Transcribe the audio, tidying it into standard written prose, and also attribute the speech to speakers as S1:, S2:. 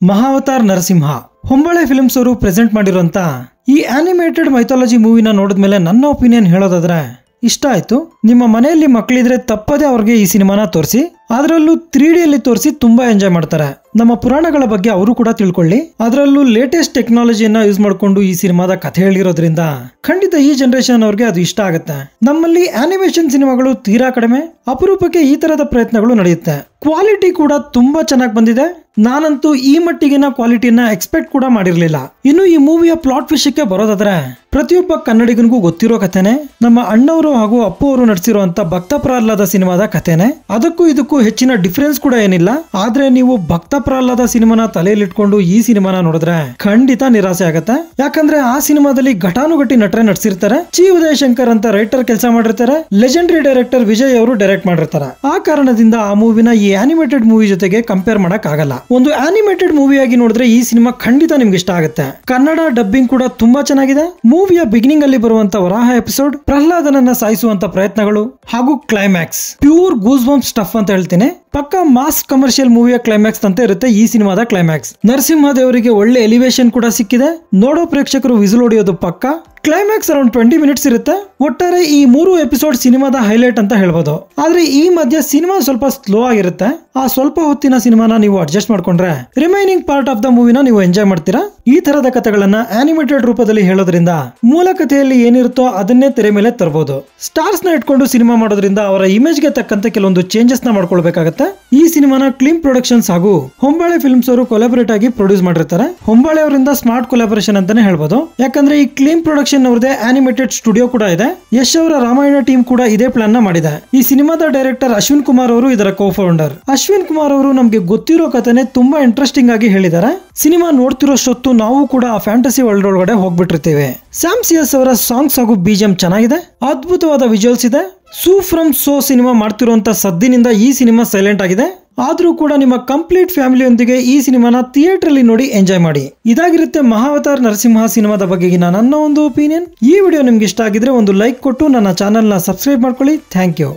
S1: ಮಹಾವತಾರ್ ನರಸಿಂಹ ಹೊಂಬಾಳೆ films ಅವರು present ಮಾಡಿರುವಂತ ಈ ಆನಿಮೇಟೆಡ್ ಮೈಥಾಲಜಿ ಮೂವಿನ ನೋಡಿದ್ಮೇಲೆ ನನ್ನ ಒಪಿನಿಯನ್ ಹೇಳೋದಾದ್ರೆ ಇಷ್ಟ ಆಯ್ತು. ನಿಮ್ಮ ಮನೆಯಲ್ಲಿ ಮಕ್ಕಳಿದ್ರೆ ತಪ್ಪದೆ ಅವ್ರಿಗೆ ಈ ಸಿನಿಮಾನ ತೋರಿಸಿ, ಅದರಲ್ಲೂ 3D ಅಲ್ಲಿ ತೋರಿಸಿ ತುಂಬಾ ಎಂಜಾಯ್ ಮಾಡ್ತಾರೆ. ನಮ್ಮ ಪುರಾಣಗಳ ಬಗ್ಗೆ ಅವರು ಕೂಡ ತಿಳ್ಕೊಳ್ಳಿ. ಅದರಲ್ಲೂ ಲೇಟೆಸ್ಟ್ ಟೆಕ್ನಾಲಜಿಯನ್ನ ಯೂಸ್ ಮಾಡಿಕೊಂಡು ಈ ಸಿನಿಮಾದ ಕಥೆ ಹೇಳಿರೋದ್ರಿಂದ ಖಂಡಿತ ಈ ಜನರೇಷನ್ ಅವ್ರಿಗೆ ಅದು ಇಷ್ಟ ಆಗುತ್ತೆ. ನಮ್ಮಲ್ಲಿ ಆನಿಮೇಷನ್ ಸಿನಿಮಾಗಳು ತೀರಾ ಕಡಿಮೆ, ಅಪರೂಪಕ್ಕೆ ಈ ತರದ ಪ್ರಯತ್ನಗಳು ನಡೆಯುತ್ತೆ. ಕ್ವಾಲಿಟಿ ಕೂಡ ತುಂಬಾ ಚೆನ್ನಾಗಿ ಬಂದಿದೆ. ನಾನಂತೂ ಈ ಮಟ್ಟಿಗಿನ ಕ್ವಾಲಿಟಿಯನ್ನ ಎಕ್ಸ್ಪೆಕ್ಟ್ ಕೂಡ ಮಾಡಿರ್ಲಿಲ್ಲ. ಇನ್ನು ಈ ಮೂವಿಯ ಪ್ಲಾಟ್ ವಿಷಯಕ್ಕೆ ಬರೋದಾದ್ರೆ ಪ್ರತಿಯೊಬ್ಬ ಕನ್ನಡಿಗನಿಗೂ ಗೊತ್ತಿರೋ ಕಥೆನೆ. ನಮ್ಮ ಅಣ್ಣವರು ಹಾಗೂ ಅಪ್ಪು ಅವರು ನಟಿಸಿರುವಂತ ಭಕ್ತ ಪ್ರಹ್ಲಾದ ಸಿನಿಮಾದ ಕಥೆನೆ. ಅದಕ್ಕೂ ಇದಕ್ಕೂ ಹೆಚ್ಚಿನ ಡಿಫರೆನ್ಸ್ ಕೂಡ ಏನಿಲ್ಲ. ಆದ್ರೆ ನೀವು ಭಕ್ತ ಪ್ರಹ್ಲಾದ ಸಿನಿಮಾನ ತಲೆಯಲ್ಲಿಟ್ಕೊಂಡು ಈ ಸಿನಿಮಾನ ನೋಡಿದ್ರೆ ಖಂಡಿತ ನಿರಾಸೆ ಆಗತ್ತೆ. ಯಾಕಂದ್ರೆ ಆ ಸಿನಿಮಾದಲ್ಲಿ ಘಟಾನುಘಟಿ ನಟರೆ ನಟಿಸಿರ್ತಾರೆ. ಚಿ ಉದಯಶಂಕರ್ ಅಂತ ರೈಟರ್ ಕೆಲಸ ಮಾಡಿರ್ತಾರೆ. ಲೆಜೆಂಡರಿ ಡೈರೆಕ್ಟರ್ ವಿಜಯ್ ಅವರು ಡೈರೆಕ್ಟ್ ಮಾಡಿರ್ತಾರೆ. ಆ ಕಾರಣದಿಂದ ಆ ಮೂವಿನ ಈ ಆನಿಮೇಟೆಡ್ ಮೂವಿ ಜೊತೆಗೆ ಕಂಪೇರ್ ಮಾಡಕ್ ಆಗಲ್ಲ. ಒಂದು ಆನಿಮೇಟೆಡ್ ಮೂವಿಯಾಗಿ ನೋಡಿದ್ರೆ ಈ ಸಿನಿಮಾ ಖಂಡಿತ ನಿಮ್ಗೆ ಇಷ್ಟ ಆಗುತ್ತೆ. ಕನ್ನಡ ಡಬ್ಬಿಂಗ್ ಕೂಡ ತುಂಬಾ ಚೆನ್ನಾಗಿದೆ. ಮೂವಿಯ ಬಿಗಿನಿಂಗ್ ಅಲ್ಲಿ ಬರುವಂತ ವರಾಹ ಎಪಿಸೋಡ್, ಪ್ರಹ್ಲಾದನನ್ನ ಸಾಯಿಸುವಂತ ಪ್ರಯತ್ನಗಳು ಹಾಗೂ climax pure goose bump stuff ಅಂತ ಹೇಳ್ತೀನಿ. ಪಕ್ಕಾ ಮಾಸ್ ಕಮರ್ಷಿಯಲ್ ಮೂವಿಯ ಕ್ಲೈಮ್ಯಾಕ್ಸ್ ಅಂತ ಇರುತ್ತೆ ಈ ಸಿನಿಮಾದ ಕ್ಲೈಮ್ಯಾಕ್ಸ್. ನರಸಿಂಹ ದೇವರಿಗೆ ಒಳ್ಳೆ ಎಲಿವೇಶನ್ ಕೂಡ ಸಿಕ್ಕಿದೆ. ನೋಡೋ ಪ್ರೇಕ್ಷಕರು ವಿಸಿಲ್ ಹೊಡೆಯೋದು ಪಕ್ಕ. ಕ್ಲೈಮ್ಯಾಕ್ಸ್ ಅರೌಂಡ್ 20 ಮಿನಿಟ್ಸ್ ಇರುತ್ತೆ. ಒಟ್ಟಾರೆ ಈ 3 ಎಪಿಸೋಡ್ ಸಿನಿಮಾದ ಹೈಲೈಟ್ ಅಂತ ಹೇಳ್ಬೋದು. ಆದ್ರೆ ಈ ಮಧ್ಯೆ ಸಿನಿಮಾ ಸ್ವಲ್ಪ ಸ್ಲೋ ಆಗಿರುತ್ತೆ. ಆ ಸ್ವಲ್ಪ ಹೊತ್ತಿನ ಸಿನಿಮಾನ ನೀವು ಅಡ್ಜಸ್ಟ್ ಮಾಡ್ಕೊಂಡ್ರೆ ರಿಮೈನಿಂಗ್ ಪಾರ್ಟ್ ಆಫ್ ದ ಮೂವಿನ ನೀವು ಎಂಜಾಯ್ ಮಾಡ್ತೀರಾ. ಈ ತರದ ಕಥೆಗಳನ್ನ ಆನಿಮೇಟೆಡ್ ರೂಪದಲ್ಲಿ ಹೇಳೋದ್ರಿಂದ ಮೂಲ ಕಥೆಯಲ್ಲಿ ಏನಿರುತ್ತೋ ಅದನ್ನೇ ತೆರೆ ಮೇಲೆ ತರಬಹುದು. ಸ್ಟಾರ್ಸ್ ನ ಇಟ್ಕೊಂಡು ಸಿನಿಮಾ ಮಾಡೋದ್ರಿಂದ ಅವರ ಇಮೇಜ್ ಗೆ ತಕ್ಕಂತೆ ಕೆಲವೊಂದು ಚೇಂಜಸ್ ನ ಮಾಡ್ಕೊಳ್ಬೇಕಾಗತ್ತೆ. ಈ ಸಿನಿಮಾನ ಕ್ಲೀನ್ ಪ್ರೊಡಕ್ಷನ್ಸ್ ಹಾಗೂ ಹೊಂಬಾಳೆ ಫಿಲ್ಮ್ಸ್ ಅವರು ಕೊಲಾಬರೇಟ್ ಆಗಿ ಪ್ರೊಡ್ಯೂಸ್ ಮಾಡಿರ್ತಾರೆ. ಹೊಂಬಾಳೆ ಅವರಿಂದ ಸ್ಮಾರ್ಟ್ ಕೊಲಾಬರೇಷನ್ ಅಂತಾನೆ ಹೇಳ್ಬೋದು. ಯಾಕಂದ್ರೆ ಈ ಕ್ಲೀನ್ ಪ್ರೊಡಕ್ಷನ್ ಅವರದೇ ಆನಿಮೇಟೆಡ್ ಸ್ಟುಡಿಯೋ ಕೂಡ ಇದೆ. ಯಶ್ ಅವರ ರಾಮಾಯಣ ಟೀಮ್ ಕೂಡ ಇದೇ ಪ್ಲಾನ್ ನ ಮಾಡಿದೆ. ಈ ಸಿನಿಮಾದ ಡೈರೆಕ್ಟರ್ ಅಶ್ವಿನ್ ಕುಮಾರ್ ಅವರು ಇದರ ಕೋ ಫೌಂಡರ್. ಅಶ್ವಿನ್ ಕುಮಾರ್ ಅವರು ನಮ್ಗೆ ಗೊತ್ತಿರೋ ಕಥೆನೆ ತುಂಬಾ ಇಂಟ್ರೆಸ್ಟಿಂಗ್ ಆಗಿ ಹೇಳಿದ್ದಾರೆ. ಸಿನಿಮಾ ನೋಡ್ತಿರೋಷ್ಟೊತ್ತು ನಾವು ಕೂಡ ಆ ಫ್ಯಾಂಟಸಿ ವರ್ಲ್ಡ್ ಒಳಗಡೆ ಹೋಗ್ಬಿಟ್ಟಿರ್ತೀವಿ. ಸ್ಯಾಮ್ ಸಿಯಸ್ ಅವರ ಸಾಂಗ್ಸ್ ಹಾಗೂ ಬಿಜಿಎಂ ಚೆನ್ನಾಗಿದೆ. ಅದ್ಭುತವಾದ ವಿಜುವಲ್ಸ್ ಇದೆ. ಸೂ ಫ್ರಮ್ ಸೋ ಸಿನಿಮಾ ಮಾಡ್ತಿರುವಂತ ಸದ್ದಿನಿಂದ ಈ ಸಿನಿಮಾ ಸೈಲೆಂಟ್ ಆಗಿದೆ. ಆದ್ರೂ ಕೂಡ ನಿಮ್ಮ ಕಂಪ್ಲೀಟ್ ಫ್ಯಾಮಿಲಿಯೊಂದಿಗೆ ಈ ಸಿನಿಮಾನ ಥಿಯೇಟರ್ ಅಲ್ಲಿ ನೋಡಿ ಎಂಜಾಯ್ ಮಾಡಿ. ಇದಾಗಿರುತ್ತೆ ಮಹಾವತಾರ್ ನರಸಿಂಹ ಸಿನಿಮಾದ ಬಗೆಗಿನ ನನ್ನ ಒಂದು ಒಪಿನಿಯನ್. ಈ ವಿಡಿಯೋ ನಿಮ್ಗೆ ಇಷ್ಟ ಆಗಿದ್ರೆ ಒಂದು ಲೈಕ್ ಕೊಟ್ಟು ನನ್ನ ಚಾನೆಲ್ ನ ಸಬ್ಸ್ಕ್ರೈಬ್ ಮಾಡ್ಕೊಳ್ಳಿ. Thank you.